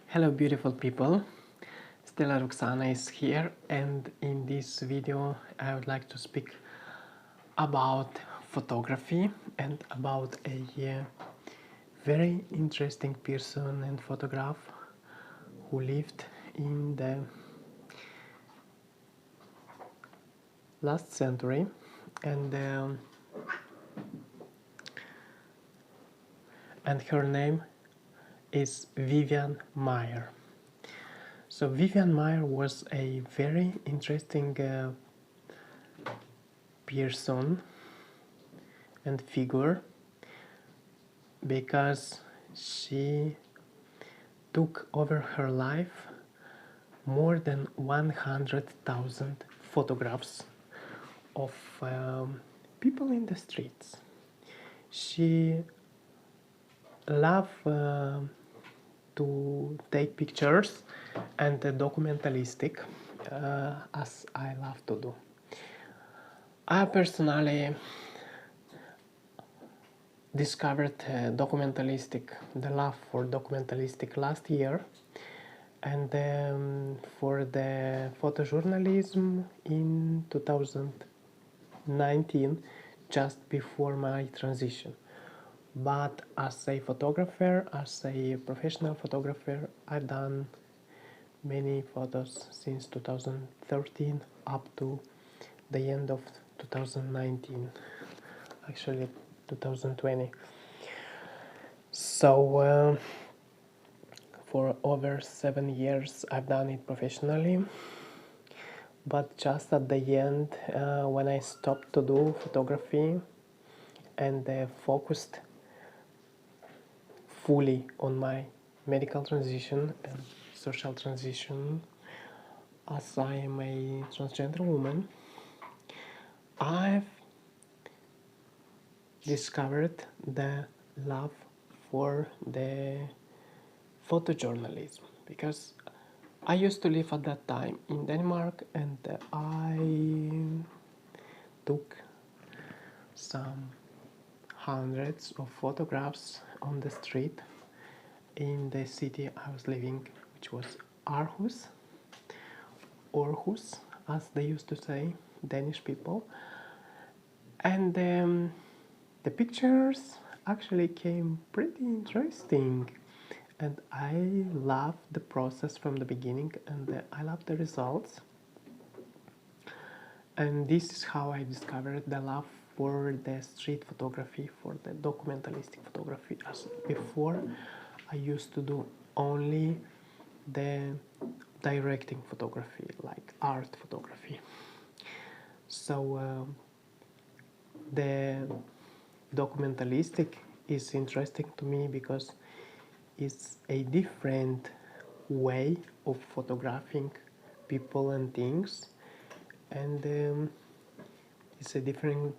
Hello beautiful people, Stella Roxana is here, and in this video I would like to speak about photography and about a very interesting person and photograph who lived in the last century, and her name is Vivian Maier. So Vivian Maier was a very interesting person and figure because she took over her life more than 100,000 photographs of people in the streets. She loved to take pictures and documentalistic as I love to do. I personally discovered the love for documentalistic last year, and for the photojournalism in 2019, just before my transition. But as a photographer, as a professional photographer, I've done many photos since 2013 up to the end of 2019, actually 2020. So for over 7 years I've done it professionally, but just at the end, when I stopped to do photography and focused fully on my medical transition and social transition, as I am a transgender woman, I've discovered the love for the photojournalism, because I used to live at that time in Denmark, and I took some hundreds of photographs on the street in the city I was living, which was Aarhus, Aarhus, as they used to say, Danish people. And the pictures actually came pretty interesting, and I loved the process from the beginning, and I loved the results. And this is how I discovered the love for the street photography, for the documentalistic photography. As before, I used to do only the directing photography, like art photography. So the documentalistic is interesting to me because it's a different way of photographing people and things, and it's a different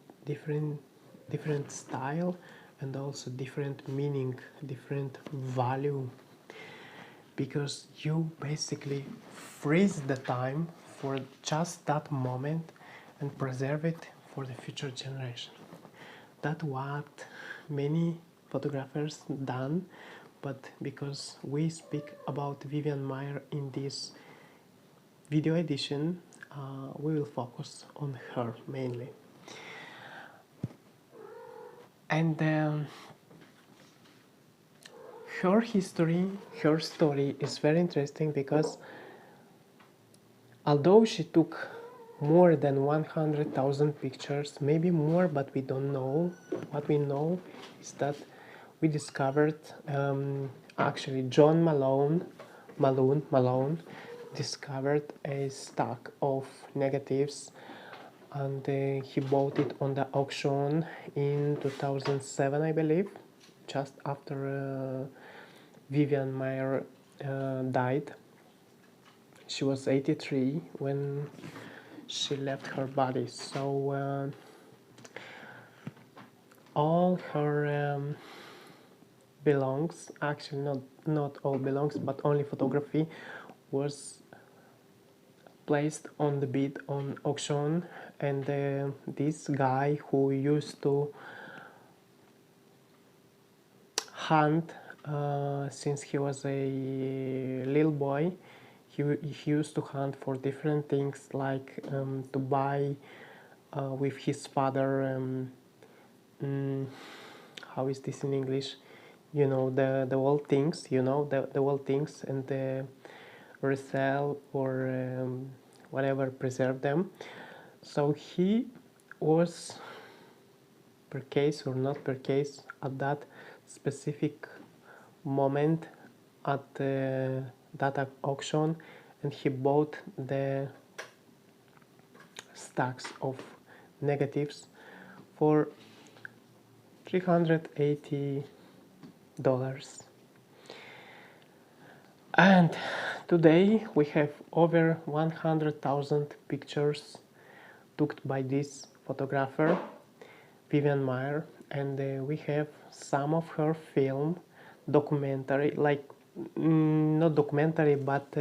style, and also different meaning, different value, because you basically freeze the time for just that moment and preserve it for the future generation. That's what many photographers done, but because we speak about Vivian Maier in this video edition, we will focus on her mainly. And her history, her story is very interesting, because although she took more than 100,000 pictures, maybe more, but we don't know. What we know is that we discovered, actually John Malone discovered a stack of negatives, and he bought it on the auction in 2007, I believe, just after Vivian Maier died. She was 83 when she left her body. So all her belongs, actually not all belongs, but only photography, was placed on the bid on auction. And this guy who used to hunt since he was a little boy. He used to hunt for different things, like to buy with his father. How is this in English? You know, the old things. You know, the old things, and resell or whatever, preserve them. So he was, per case or not per case, at that specific moment at that auction, and he bought the stacks of negatives for $380. And today we have over 100,000 pictures took by this photographer, Vivian Maier, and we have some of her film, documentary, like not documentary, but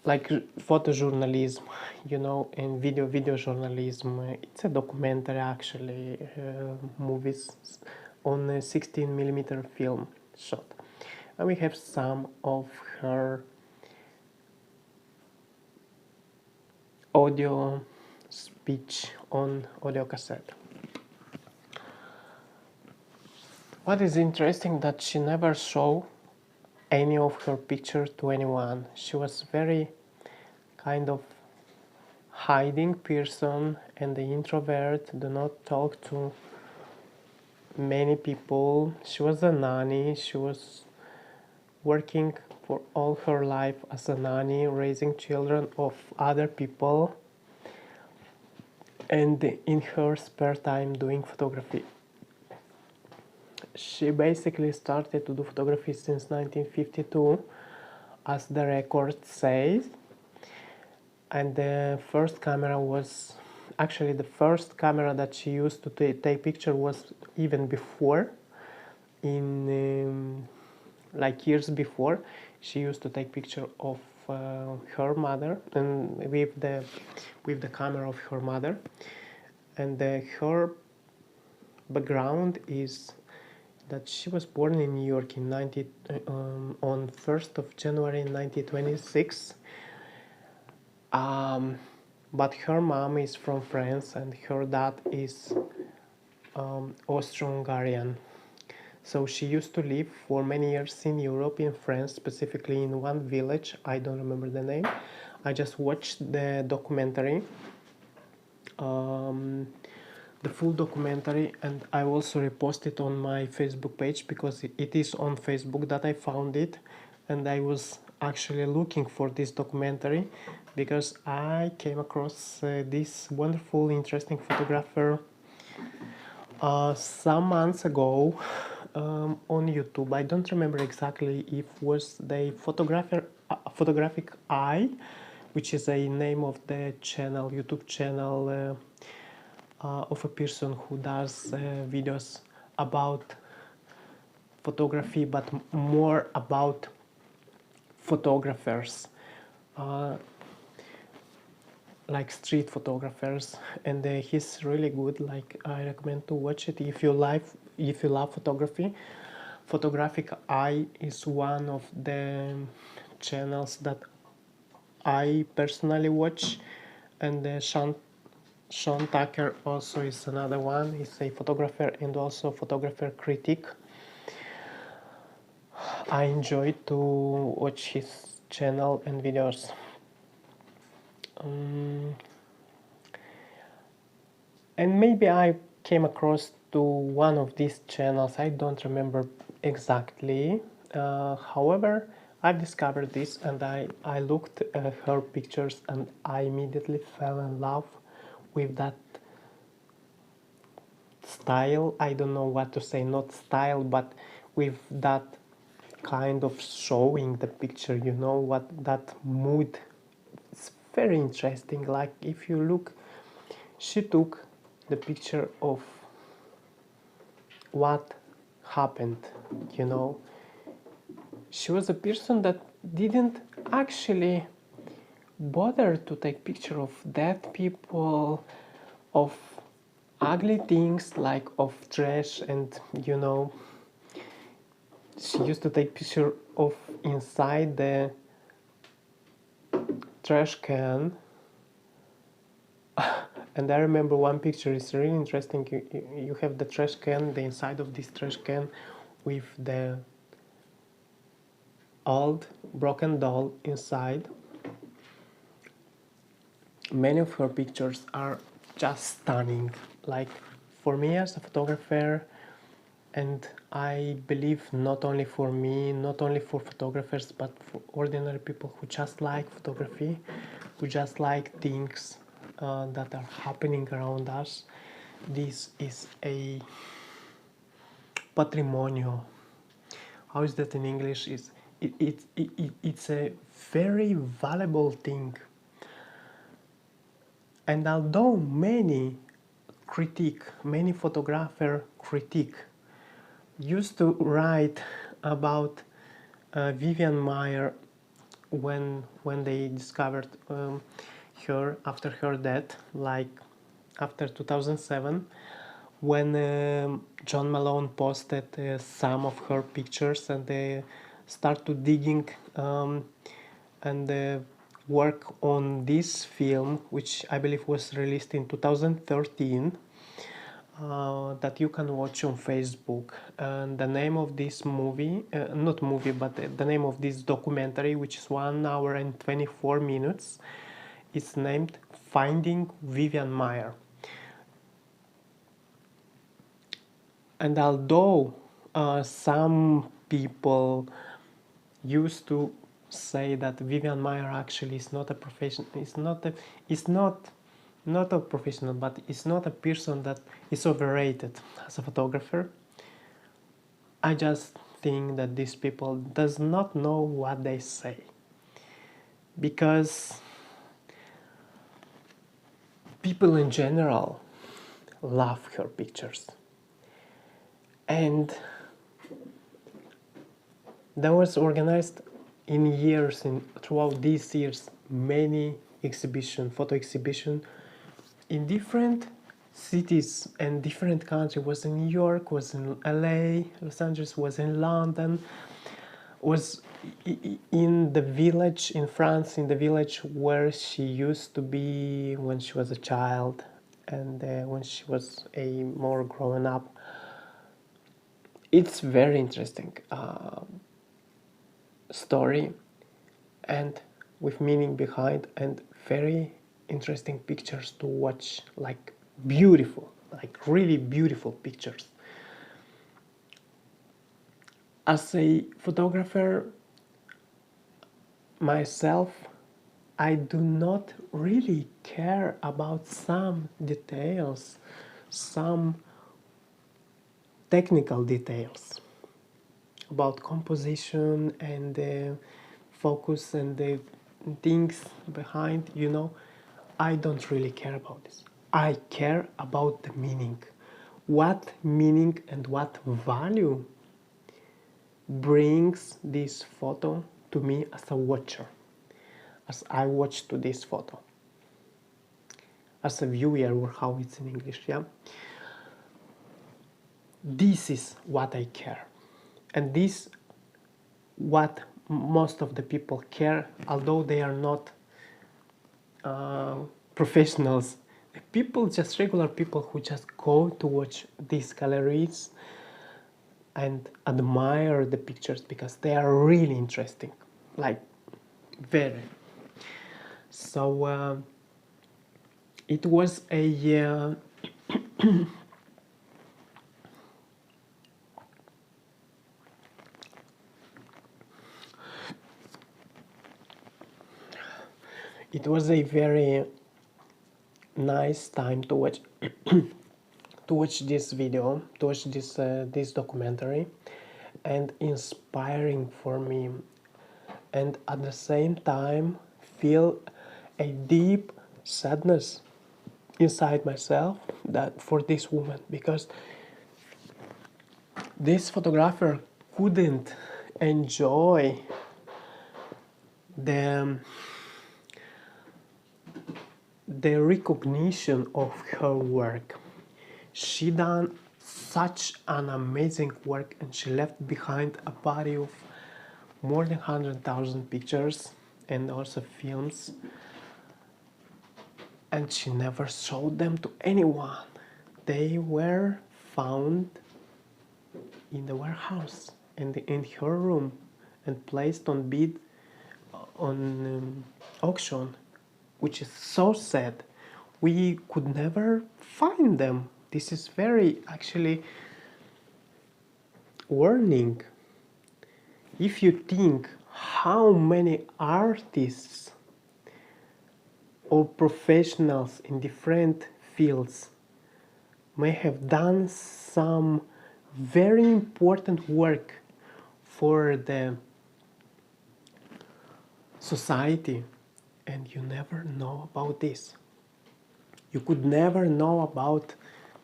like photojournalism, you know, and video journalism. It's a documentary actually, movies on a 16mm film shot. And we have some of her audio speech on audio cassette. What is interesting that she never showed any of her pictures to anyone. She was very kind of hiding person and the introvert, do not talk to many people. She was a nanny. She was working for all her life as a nanny, raising children of other people, and in her spare time doing photography. She basically started to do photography since 1952, as the record says, and the first camera was actually the first camera that she used to take picture was even before, in like years before. She used to take picture of her mother, and with the camera of her mother, and her background is that she was born in New York in on 1st of January 1926. But her mom is from France and her dad is Austro-Hungarian. So she used to live for many years in Europe, in France, specifically in one village. I don't remember the name. I just watched the documentary, the full documentary, and I also reposted on my Facebook page because it is on Facebook that I found it, and I was actually looking for this documentary because I came across this wonderful, interesting photographer some months ago on YouTube. I don't remember exactly if was the photographic eye, which is a name of the channel, YouTube channel of a person who does videos about photography, but more about photographers, like street photographers, and he's really good. Like, I recommend to watch it if you love photography. Photographic Eye is one of the channels that I personally watch, and Sean Tucker also is another one. He's a photographer and also photographer critic. I enjoy to watch his channel and videos. And maybe I came across to one of these channels, I don't remember exactly. However, I discovered this and I looked at her pictures and I immediately fell in love with that style. I don't know what to say, not style, but with that kind of showing the picture, you know, what that mood. It's very interesting. Like, if you look, she took the picture of what happened, you know. She was a person that didn't actually bother to take picture of dead people, of ugly things like of trash, and you know, she used to take picture of inside the trash can. And I remember one picture is really interesting. You have the trash can, the inside of this trash can with the old broken doll inside. Many of her pictures are just stunning. Like, for me as a photographer, and I believe not only for me, not only for photographers, but for ordinary people who just like photography, who just like things that are happening around us, this is a patrimonio. How is that in English? It's a very valuable thing. And although many photographer critique used to write about Vivian Maier when they discovered her after her death, like after 2007, when John Malone posted some of her pictures, and they start to digging and work on this film, which I believe was released in 2013, that you can watch on Facebook. And the name of this movie, not movie, but the name of this documentary, which is 1 hour and 24 minutes, is named Finding Vivian Maier. And although some people used to say that Vivian Maier actually is not a professional, not a professional, but is not a person that is overrated as a photographer, I just think that these people does not know what they say, because people in general love her pictures. And there was organized throughout these years many photo exhibition in different cities and different countries. Was in New York, was in LA, Los Angeles, was in London, was in the village in France, in the village where she used to be when she was a child, and when she was a more grown up. It's very interesting story, and with meaning behind, and very interesting pictures to watch, like beautiful, like really beautiful pictures. As a photographer myself, I do not really care about some details, some technical details about composition and the focus and the things behind, you know. I don't really care about this. I care about the meaning. What meaning and what value brings this photo to me as a watcher, as I watch to this photo, as a viewer, or how it's in English, yeah? This is what I care. And this what most of the people care, although they are not professionals. People, just regular people who just go to watch these galleries and admire the pictures because they are really interesting, like very. So it was a it was a very nice time to watch to watch this video, to watch this documentary, and inspiring for me, and at the same time feel a deep sadness inside myself that for this woman, because this photographer couldn't enjoy the recognition of her work. she done such an amazing work, and she left behind a body of more than 100,000 pictures and also films, and she never showed them to anyone. They were found in the warehouse and in her room and placed on bid on auction, which is so sad. We could never find them. This is very actually warning. If you think how many artists or professionals in different fields may have done some very important work for the society, and you never know about this. You could never know about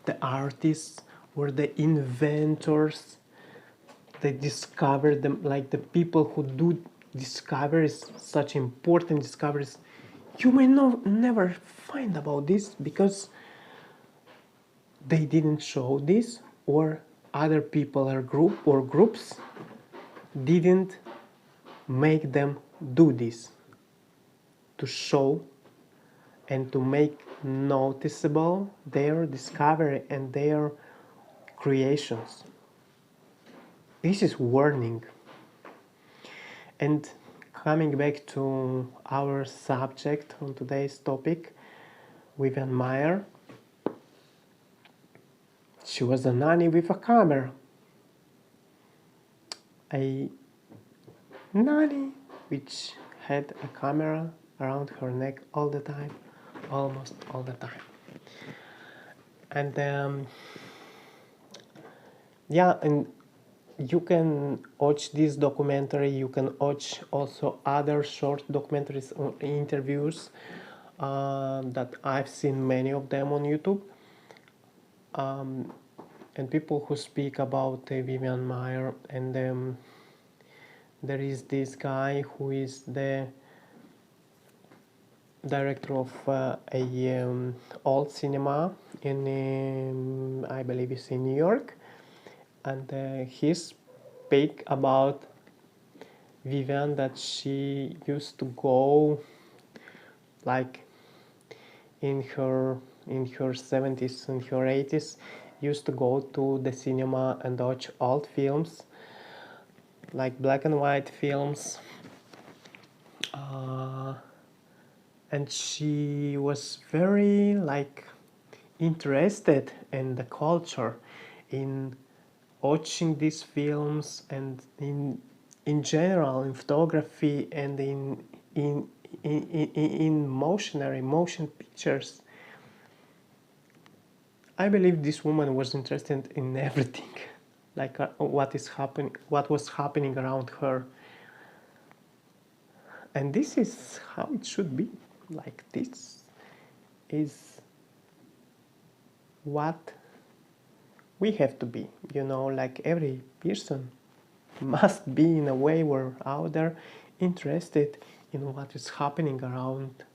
the artists or the inventors that discovered them, like the people who do discoveries, such important discoveries. You may never find about this because they didn't show this, or other people or groups didn't make them do this, to show and to make noticeable their discovery and their creations. This is warning. And coming back to our subject on today's topic, Vivian Maier, she was a nanny with a camera. A nanny which had a camera around her neck all the time, almost all the time. And yeah, and you can watch this documentary, you can watch also other short documentaries or interviews that I've seen many of them on YouTube. And people who speak about Vivian Maier, and there is this guy who is the director of a old cinema in I believe it's in New York, and he speak about Vivian, that she used to go like in her 70s and her 80s, used to go to the cinema and watch old films, like black and white films, and she was very like interested in the culture, in watching these films, and in general in photography and in motion pictures. I believe this woman was interested in everything, like what was happening around her. And this is how it should be. Like, this is what we have to be, like every person must be in a way we're out there interested in what is happening around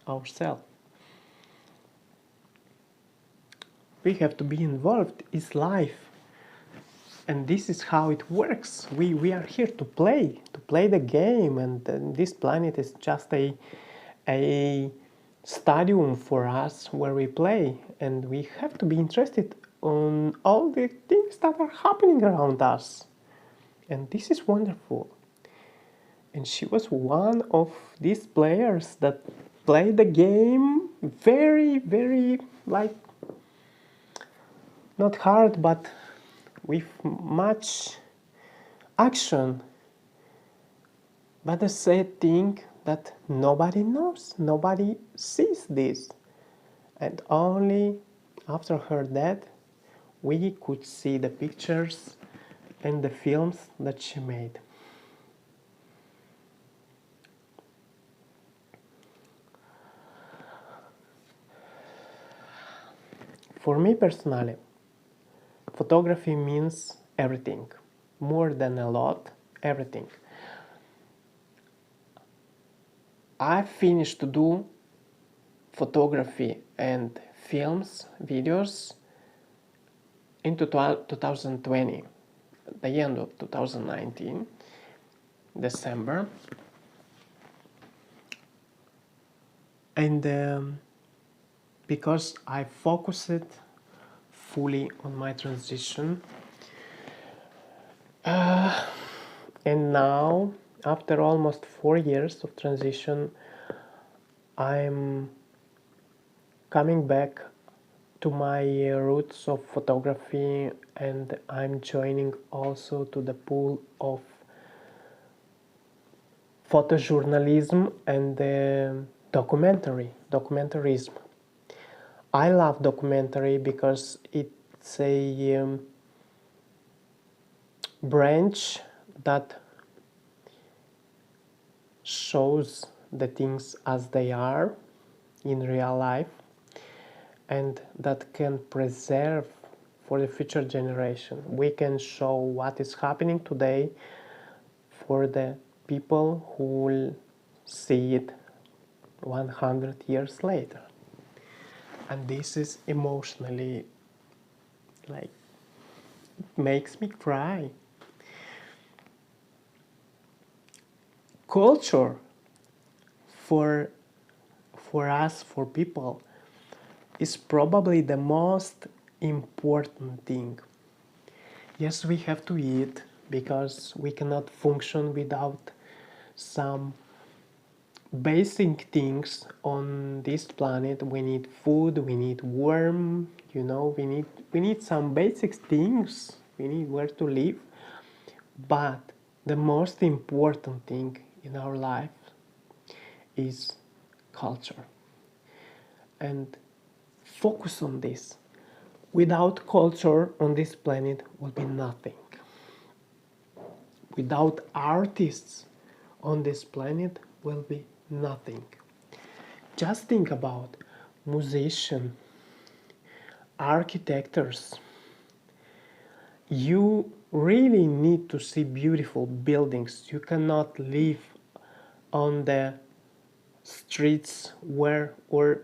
ourselves. We have to be involved. It's life, and this is how it works. We are here to play the game, and this planet is just a stadium for us where we play, and we have to be interested on all the things that are happening around us, and this is wonderful. And she was one of these players that played the game very, very, like, not hard, but with much action. But the sad thing that nobody knows, nobody sees this. And only after her death we could see the pictures and the films that she made. For me personally, photography means everything, more than a lot, everything. I finished to do photography and films, videos into 2020, the end of 2019, December. And because I focused fully on my transition, and now, after almost 4 years of transition, I'm coming back to my roots of photography, and I'm joining also to the pool of photojournalism and documentarism. I love documentary because it's a branch that shows the things as they are in real life, and that can preserve for the future generation. We can show what is happening today for the people who will see it 100 years later. And this is emotionally, like, it makes me cry. Culture for us, for people, is probably the most important thing. Yes, we have to eat because we cannot function without some basic things on this planet. We need food, we need warmth, we need some basic things. We need where to live. But the most important thing in our life is culture. And focus on this. Without culture on this planet will be nothing. Without artists on this planet will be nothing. Just think about musicians, architects. You really need to see beautiful buildings. You cannot live on the streets where or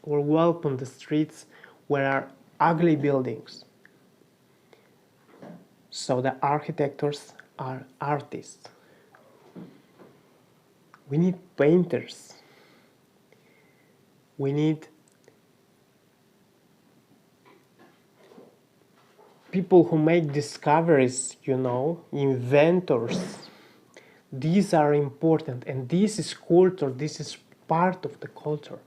walk on the streets where are ugly buildings. So the architects are artists. We need painters. We need people who make discoveries, inventors. These are important, and this is culture, this is part of the culture.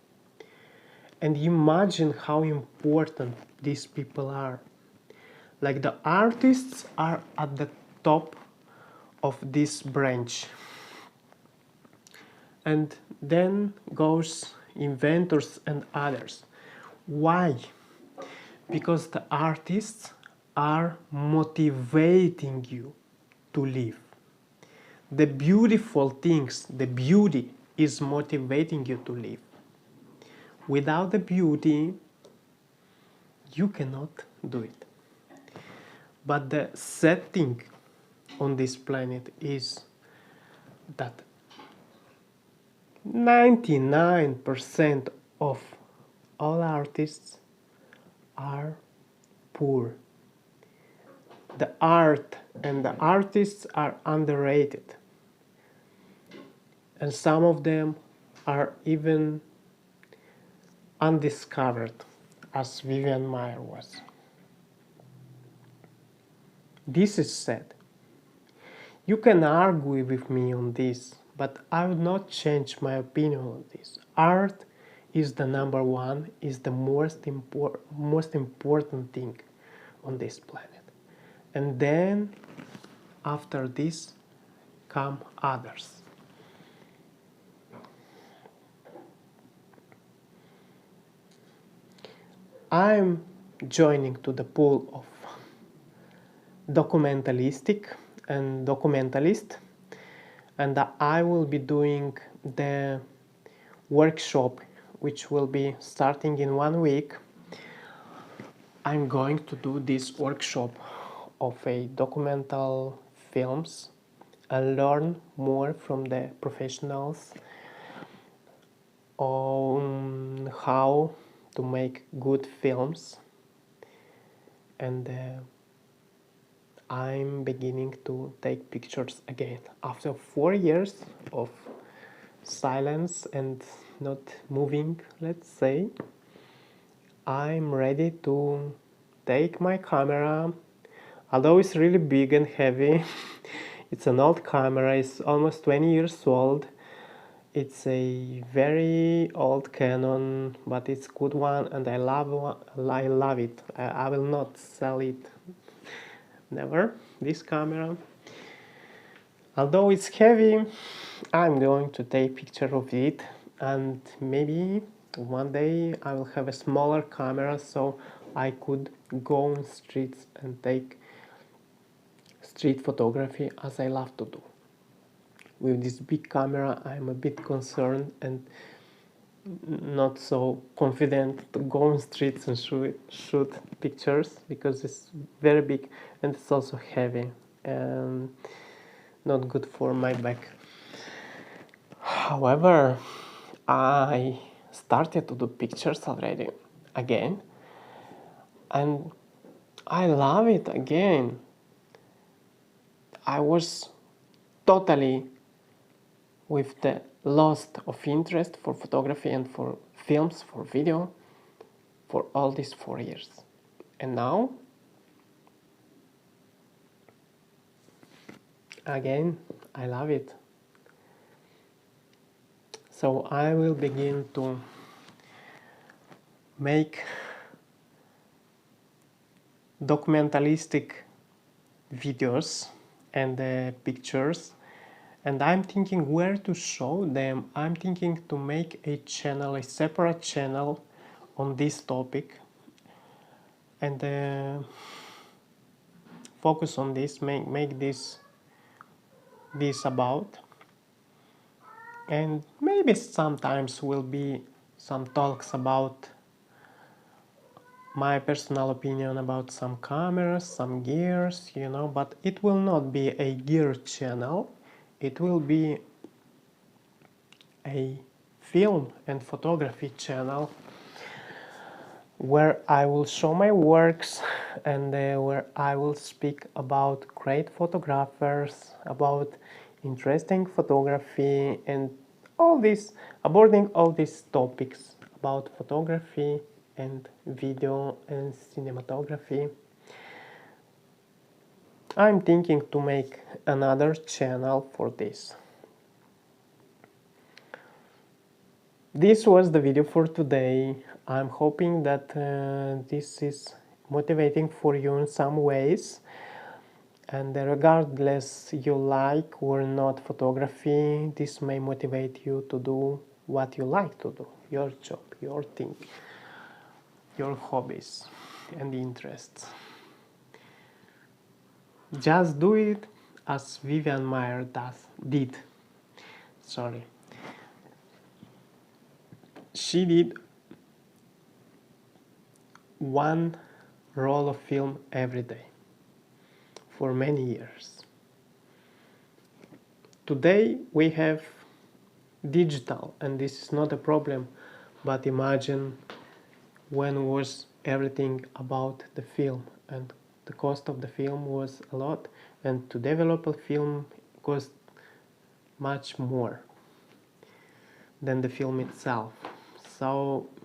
And imagine how important these people are. Like, the artists are at the top of this branch. And then goes inventors and others. Why? Because the artists are motivating you to live. The beautiful things, the beauty is motivating you to live. Without the beauty, you cannot do it. But the sad thing on this planet is that 99% of all artists are poor. The art and the artists are underrated. And some of them are even undiscovered, as Vivian Maier was. This is sad. You can argue with me on this, but I would not change my opinion on this. Art is the number one, is the most important thing on this planet. And then, after this, come others. I'm joining to the pool of documentalistic and documentalist, and I will be doing the workshop, which will be starting in 1 week. I'm going to do this workshop of a documental films and learn more from the professionals on how to make good films, and I'm beginning to take pictures again. After 4 years of silence and not moving, let's say, I'm ready to take my camera, although it's really big and heavy. It's an old camera, it's almost 20 years old. It's a very old Canon, but it's good one, and I love it. I will not sell it, never, this camera. Although it's heavy, I'm going to take picture of it, and maybe one day I will have a smaller camera so I could go on streets and take street photography as I love to do. With this big camera, I'm a bit concerned and not so confident to go on streets and shoot pictures, because it's very big and it's also heavy and not good for my back. However, I started to do pictures already again, and I love it again. I was totally with the loss of interest for photography and for films, for video, for all these 4 years. And now, again, I love it. So I will begin to make documentalistic videos and pictures, and I'm thinking where to show them. I'm thinking to make a channel, a separate channel on this topic, and focus on this, make this about, and maybe sometimes will be some talks about my personal opinion about some cameras, some gears, you know, but it will not be a gear channel. It will be a film and photography channel where I will show my works, and where I will speak about great photographers, about interesting photography, and all this, abording all these topics about photography and video and cinematography. I'm thinking to make another channel for this. This was the video for today. I'm hoping that this is motivating for you in some ways, and regardless you like or not photography, this may motivate you to do what you like to do, your job, your thing, your hobbies and interests. Just do it as Vivian Maier did. She did one roll of film every day for many years. Today we have digital, and this is not a problem, but imagine when was everything about the film, and the cost of the film was a lot, and to develop a film cost much more than the film itself. So